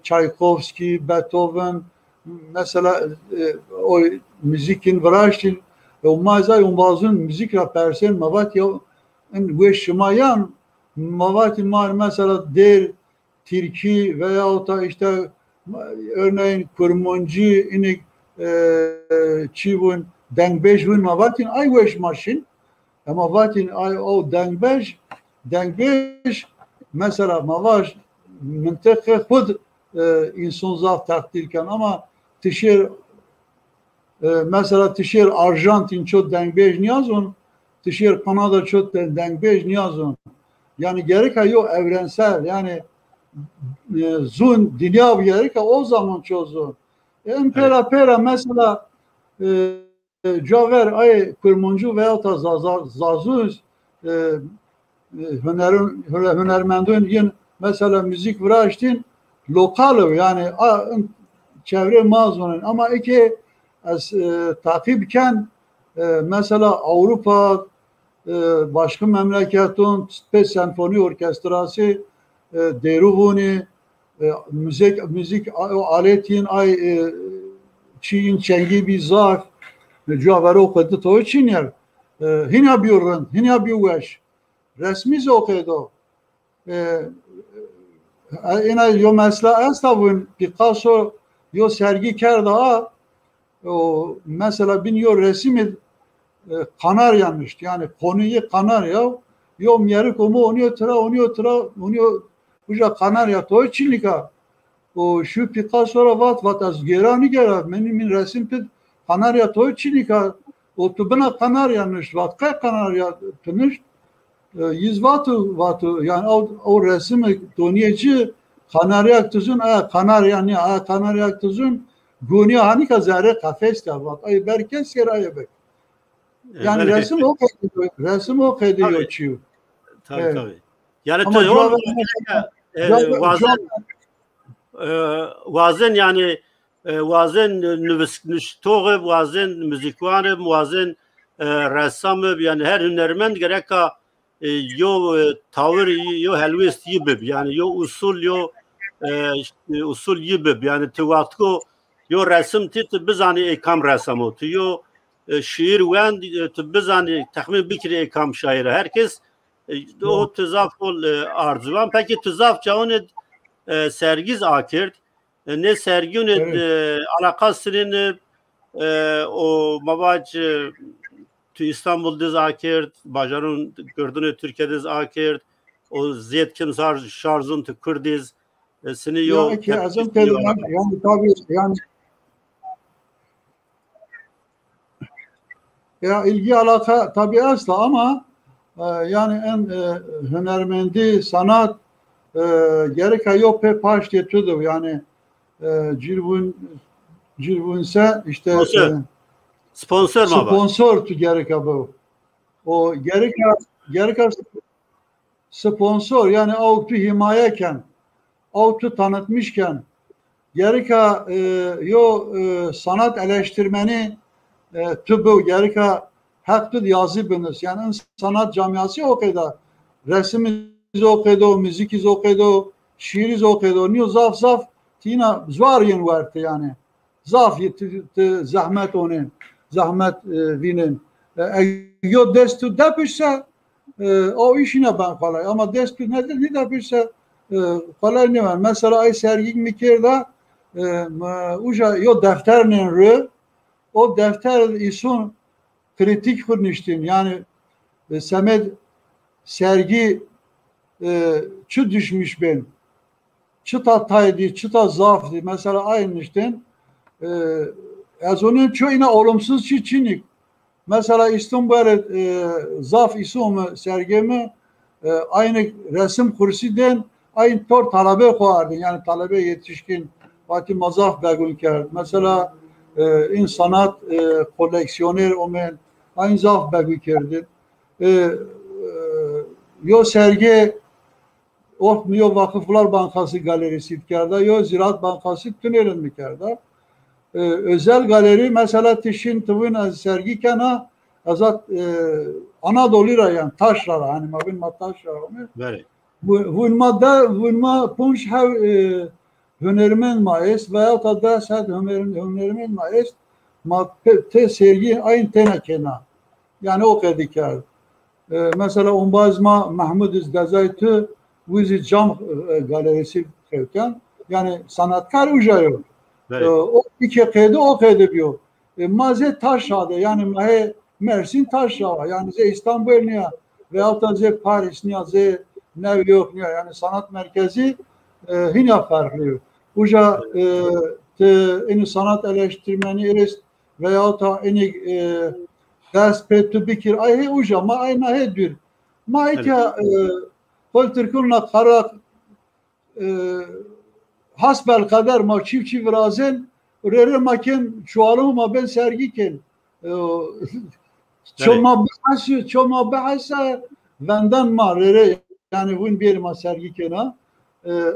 Çaykovski, Beethoven mesela o müzikin vraştin o mazay bazı müzik rapersen mavat ya ve şımayan mavat mesela der Türkiye veyahut da işte örneğin kurmuncu inik çivun dengbejun mavatin ay veş maşin ama vatin ay o dengbej mesela mavaş منطقه خود insan zaf takdirken ama tişir mesela tişir Arjantin çok dengbej niyazun tişir Kanada çok dengbej niyazun yani gerek yok evrensel yani zun dünya bir gerek o zaman çok zor pera mesela Caver ay kurmuncu veya da zazuz hünermendin yin mesela müzik vraştin lokal yani çevre mazmunun ama iki takipken mesela Avrupa başka memleketin senfoni orkestrası deruvuni müzik aletin ay çiğin çengi bir zaf cevabı okudu to için yer hina biyorun hina biyoş resmi okudu ina yo mesela estabun Picasso yo sergi kerda o mesela bin yo resmi Kanaryamış yani konuyu Kanarya yo miyeri komu onu uca Kanarya to içinlika o şu Picasso'ra vat az gerani gera benim resim pid Kanarya to içinlika o tubuna Kanaryamış vat kay Kanarya tınış yüz vatu yani o resmi doniyeci Kanarya tuzun Kanarya ni Kanarya tuzun Gonya hani kazare kafes da vat ay berkes keraya bek yani resim o kediyor çiğ tabii yani vazen yani vazen nüvesknüştoğu vazen müzikvanı vazen ressamı yani her hünermend gerek yo tavır yo helvest yibib yani yo usul yibib yani tıvatko yo resim tit bizani ekam ressamı yo şiir wen bizani tahmin bikri ekam şairi herkes o tızaf ol arzuvan peki tızaf çağını sergiz akird ne serginin alakasının o mavac tu İstanbul diz akird bajarun gördüğünü Türkiye'de akird o ziyet kimsar şarzun tu Kürdiz seni yo yani tabii yani ya ilgi alaka tabii asla ama yani en hünermendi sanat gerek yok pe paş getirdi yani cirvunse işte sponsor tu gerek bu o gerek sponsor yani avtu himayeken avtu tanıtmışken gerek sanat eleştirmeni tübü gerek haktır yazı biniz yani sanat camiası okudu resimiz okudu müzikiz okudu şiiriz okudu niyo zaf tina zvaryen vardı yani zaf zahmet onun zahmet vinin yo destu depişse o işine ben kolay ama destu nedir ne depişse kolay ne var mesela ay sergi mikirda uca yo defterinin rü o defter isun kritik kurmuştun yani Samet sergi çı düşmüş ben. Çıta taydi, çıta zafdı. Mesela aynı işte az onun çoğuna olumsuz çiçinik. Mesela İstanbul'da zaf isim sergimi aynı resim kursinden aynı tor talebe koyardı. Yani talebe yetişkin vakti mazaf begun kerdi. Mesela insanat koleksiyoner omen aynı zaf begun kerdi. Yo sergi yo Vakıflar Bankası galerisi kerda, yo Ziraat Bankası tünelin mi kerda. Özel galeri mesela tişin tıvın sergi kana azat Anadolu'ya yani taşra hani mabin taşra mı? Evet. Vunma punç hav hünermen maes veya da dersat hünermen maes ma te sergi aynı tena kena yani o kadar. Mesela onbazma Mahmud İzdazaytı Vizi Cam galerisi kevken yani sanatkar ucayor. Evet. O iki kaydı o kaydı diyor. Maze Taşra'da yani Mersin Taşra yani İstanbul niye veyahut da Paris niye New York niye yani sanat merkezi yine farklı. Uca en sanat eleştirmeni erist veyahut da en ders petu bikir ay uca ma ay nahedir ma etya kolturkulna karak hasbel kader ma çift razen rere maken çualım ma ben sergiken çoma bahasa benden ma rere yani bugün bir ma sergiken ha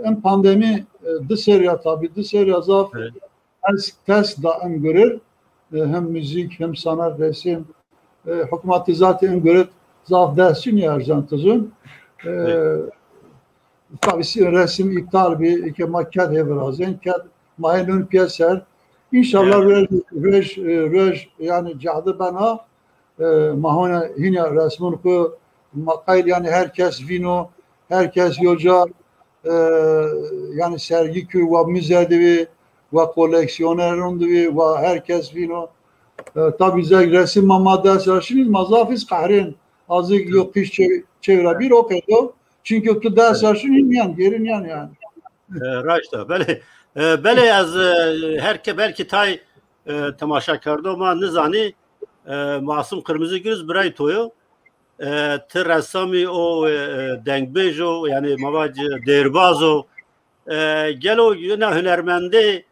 en pandemi dışarıya tabi dışarıya zaf test da en görür hem müzik hem sanat resim hükümeti zaten göre zaf dersin ya Arjantin'in tabii resim iptal bir iki makyat evrazen kat mahinun piyaser İnşallah röj yani cahdı bana mahona yine resmin ku makayl yani herkes vino herkes yoca yani sergi kü ve müzedevi ve koleksiyonerin ve herkes vino tabii resim mamadası şimdi mazafiz kahrin azıcık yok iş çevre bir o kadar çünkü tu ders şimdi gerin yani. Raşta bele az herke belki tay temaşa kardı ama nizani Masum Kırmızı Göz biray toyu tır ressami o denkbejo yani mavacı derbazo gelo yine hünermende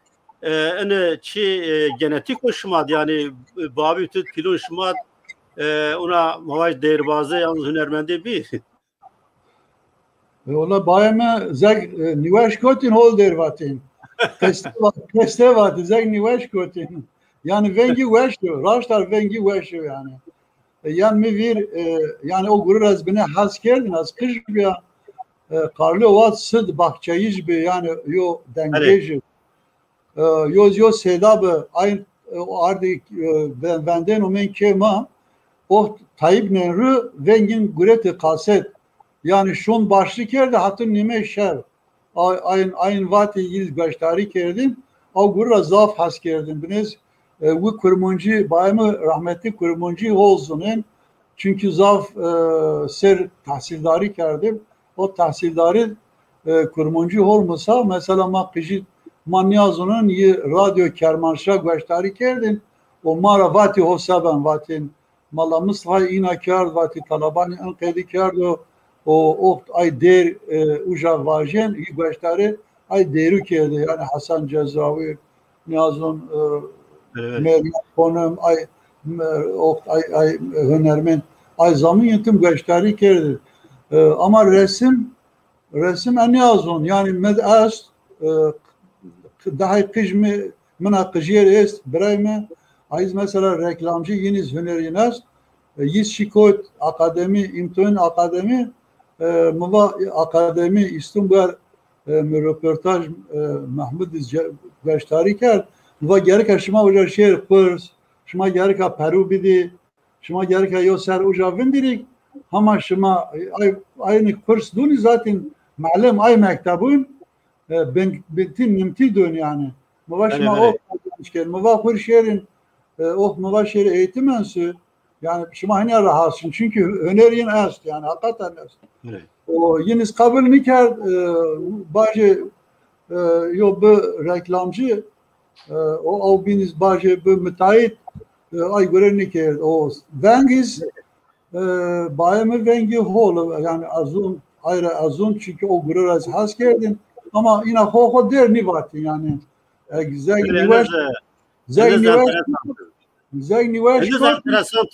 ene çi genetik hoşmad yani babi tut kilo hoşmad ona mavac derbazı yalnız hünermende bir Ola bayama zeg nivaş kotin hol dervatin. Kestevat zeg nivaş kotin. Yani vengi veşo, raştar vengi veşo yani. Yani mi vir yani o gurur az bine has kerdin az kış bir karlı ovat sıd bahçeyiz bir yani yo dengeji. Yo sedabı aynı o ardik benden o men kema o Tayyip Nenru vengin gureti kaset yani şun başlık yerde hatun nime şer ayın vati il gösteri kerdin o gurra zaf has kerdin biniz bu kurmuncu bayımı rahmetli kurmuncu olsunun çünkü zaf ser tahsildari kerdim o tahsildarı kurmuncu olmasa mesela makıcı manyazının radyo kermanşa gösteri kerdin o mara vati hosaben vatin malamız hay inakar vati talabani enqedi kardo o ay der uca vajen gösteri ay deru kerdi yani Hasan Cezavi Niyazun Meryem Konum ay hünermen ay zaman yönetim gösteri kerdi ama resim en yazın yani med'as daha kıjmi mena kıjyer est birayme ayız mesela reklamcı yeniz hüneriniz yiz şikot akademi imtihan akademi mava akademi İstanbul röportaj Mahmud gösteri kerd mava gerek şuma uca şehir kurs şuma gerek peru bidi şuma gerek yo ser uca vindirik ama şuma aynı kurs duni zaten malum ay mektebun bintin nimti dön yani mava şuma o mava kur şehrin mava şehir eğitim enstitüsü Yani şuma hene rahatsın çünkü önerin est yani hakikaten est. Evet. O yiniz kabul nikar bazı yo bu reklamcı o biniz bazı bu müteahhit ay göre nikar o vengiz bayımı vengi hol yani azun ayrı azun çünkü o gurur az has geldin ama yine ho der ni vardı yani güzel nivaş güzel nivaş interesant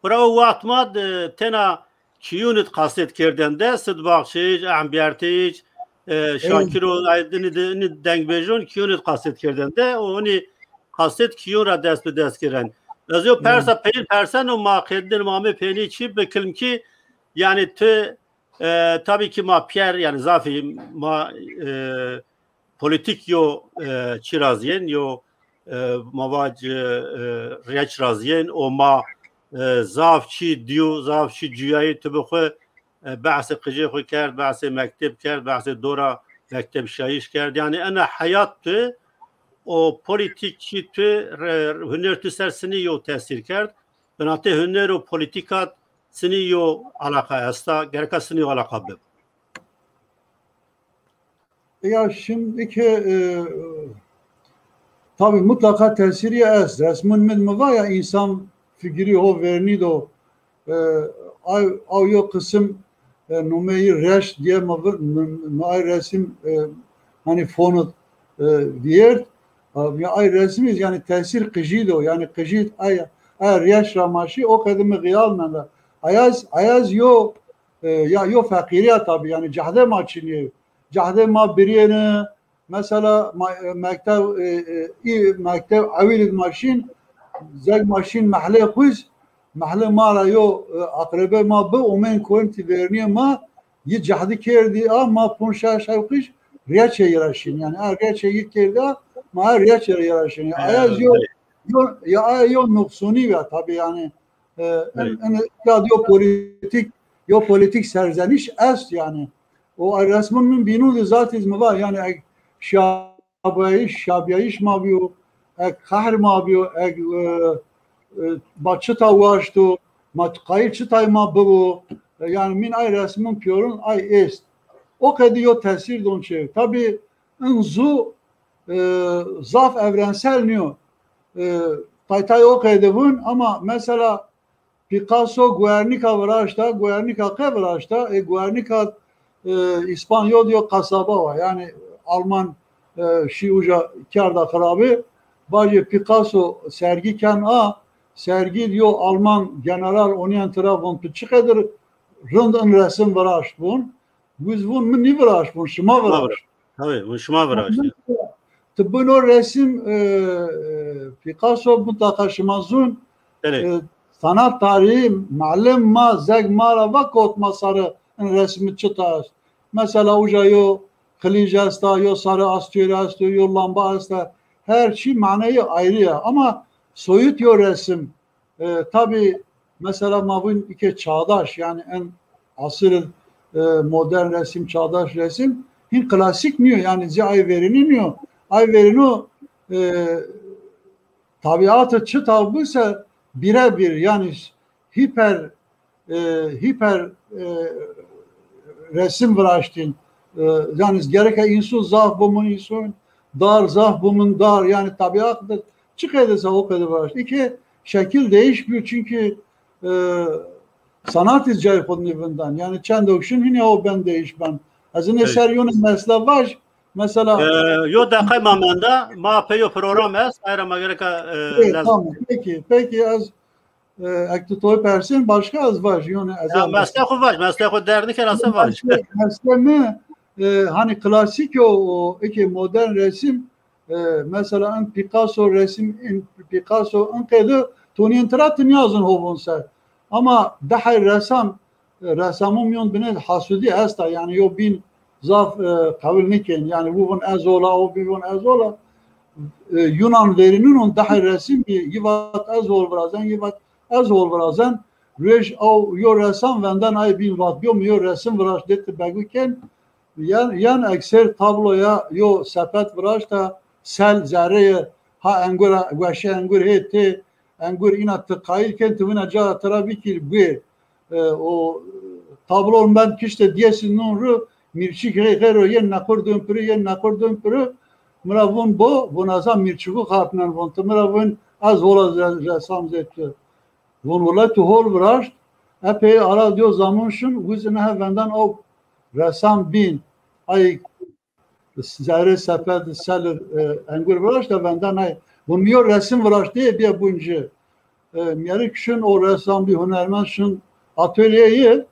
para vakmat tena kiyunit kaset kerden de sıdbakşiç ambiyartiç Şakir o aydını dengbejon kiyunit kaset kerden de onu kaset kiyura dest be dest keren yazıyor persa pel persen o makedin mame peli çi bekilim ki yani tabii ki ma Pierre yani zafi ma politik yo çiraziyen yo mavac reç raziyen o ma zafçi diyo zafçi cüyayı tübükhü bahsi qıcı xu kerd bahsi mektep kerd bahsi dora mektep şayiş kerd yani ana hayattı o politikçi hüner sersini yo tesir kerd benate hüner o politikat sini yo alaka hasta gerekasını yo alaka bib. Ya şimdiki tabii mutlaka tesiri es. Resmen mi var ya insan figürü o vernido o kısım numeyi reş diye ay resim hani fonu diğer ya ay resimiz yani tesir kıjido yani kıjid ay reş ramaşı o kadımı gıyalmanda ayaz yo ya yo fakiriye tabii yani cahde maçını cahde ma biriyene mesela mektep avil maşin zeg maşin mahalle kuz mahalle mara yo akrabe ma bu omen konti verniye ma ye cahdi kerdi ama punşa şavkış riyaçe yaraşın yani riyaçe kerdi ma riyaçe yaraşın ayaz yo nuksuni ya tabii yani ya yo politik serzeniş est yani o resmin binudi zatiz mi var yani şabiyayiş mabiyo kahr mabiyo başıta ulaştı matkayı çıtay mabiyo yani min ay resmin piyorun ay est o kadar yo tesir donçe tabi enzu zaf evrensel niyo taytay o kadar bun ama mesela Picasso Guernica vıraşta Guernica kevraşta Guernica İspanyol diyor kasaba var yani Alman şiuca karda harabi bazı Picasso sergiken sergi diyor Alman general onun tarafından çıkıdır rındın resim vıraş bun biz bun mu ne vıraş bun şıma vıraş tabii bu şıma vıraş tıbbın o resim Picasso mutlaka şımazun sanat tarihi malum ma zeg mara vakot masarı resmi çıtas mesela uca yo kılıcı hasta yo sarı astıyor hasta yo lamba hasta her şey manayı ayrı ya ama soyut yo resim tabi mesela mavun iki çağdaş yani en asıl modern resim çağdaş resim hin klasik niyor yani ay verini niyor ay verini tabiatı çıt albıysa birebir yani hiper resim vıraştın yani gereken insan zaf bumun insan dar zaf bumun dar yani tabiattır çıkıyorsa o kadar vıraştı. İki şekil değişmiyor çünkü sanat icra konumundan yani çend okşun yine o ben değişmem. Azın eser yönü mesela var mesela yo da kaymamanda ma peyo program es ayrama gereka tamam peki az aktutoy persin başka az var yani meslek dernek nasıl var meslek hani klasik o iki modern resim mesela en Picasso resim Picasso en kedu toniyen tratın yazın hovunsa ama daha resamım yon bine hasudi hasta yani yo bin zaf kabul niken yani bu azola o bir azola Yunan verinin on daha resim yivat azol brazan yivat azol brazan reş o yo resam venden ay bin vat yo resim vraş detti baguken yan ekser tabloya yo sepet vraş da sel zerre ha angura gwaşe angur hete انگور اینا تقایل کن تو اینا جا ترابیکی بی o tablon ben kişte diyesin nuru mirçik reyero yen nakordun pürü yen nakordun pürü mıravun bu nazam mirçiku kapnan von mıravun az vola resam zetti von vola tu hol vraşt epey ara diyor zamanşun güzüne hevendan o resam bin ay zare sepet seller engur vraşt hevendan ay bu miyor resim vraşt diye bir buncu miyarik şun o resam bir hunermen şun atölyeyi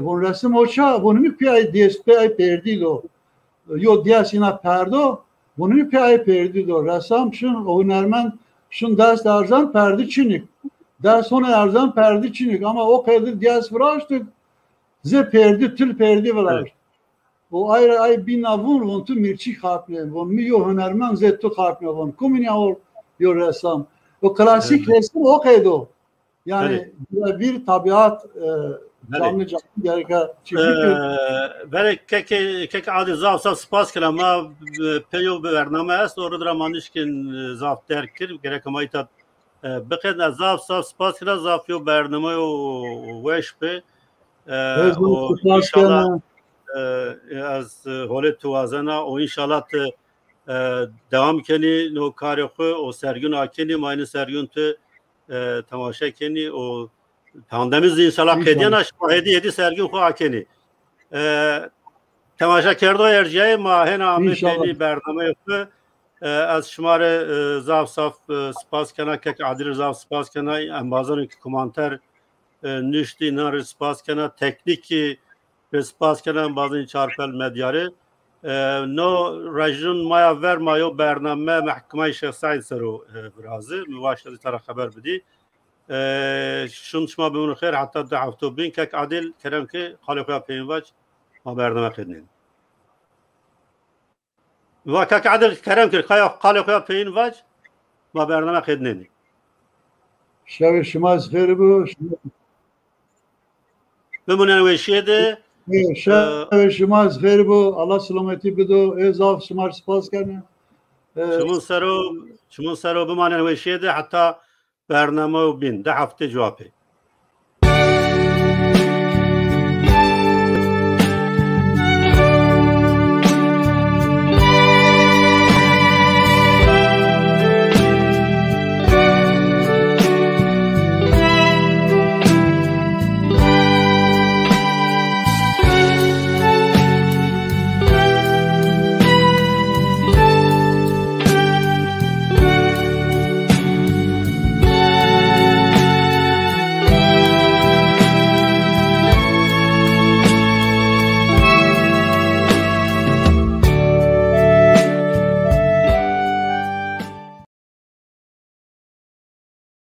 bu resim oça bunu mi piyay DSP ay perdido yo diasina perdo bunu mi piyay perdido resam şun o hunermen şun ders arzan perdi çinik ders sonra arzan perdi çinik ama o kadar dias vraştık ze perdi tül perdi vraştık o ay bin avun von tu mirçi kapne von mi yo hunermen ze tu kapne von kumini ol yo resam o klasik resim o kadar yani bir tabiat canlı gereken برای که عادی زاف سپاس کردم ما پیو به برنامه است و رو درمانش که زاف تر کرد گره که ما ایتا بقید از زاف سپاس کردم زافیو برنامه و وش به انشالله از حال توازنه و انشالله دوام کنی نو کاری خو و سرگون آکنی ما این سرگون تو تماشا کنی و پاندمیز انشالله قدیانش ماهدی هدی سرگون خو آکنی تماشا کرده ارجای ماهن آمی پیلی برنامه خو از شمار زاف صاف سپاس کنه که عادل زاف سپاس کنه انبازان که کمانتر نشتی نار سپاس کنه تکنیکی سپاس کنه بازن چارپل مدیاره نو رجون مایا ور مایو برنامه محکمه شخصی سرو برازه مباشر ترا خبر بدی شون شما بمون خیر حتی ده هفته بین که عادل کرم که خالی خواه پیمواج ما برنامه خدنین و که عادل کرم که خالی خواه پیمواج ما برنامه خدنین شب شما از خیر بو بمونن وشیه ده شب شما از خیر بو الله سلامتی بدو ازاف شما سپاس کنه شمون سرو بمانن وشیه ده حتی برنامه و بین ده هفته جوابه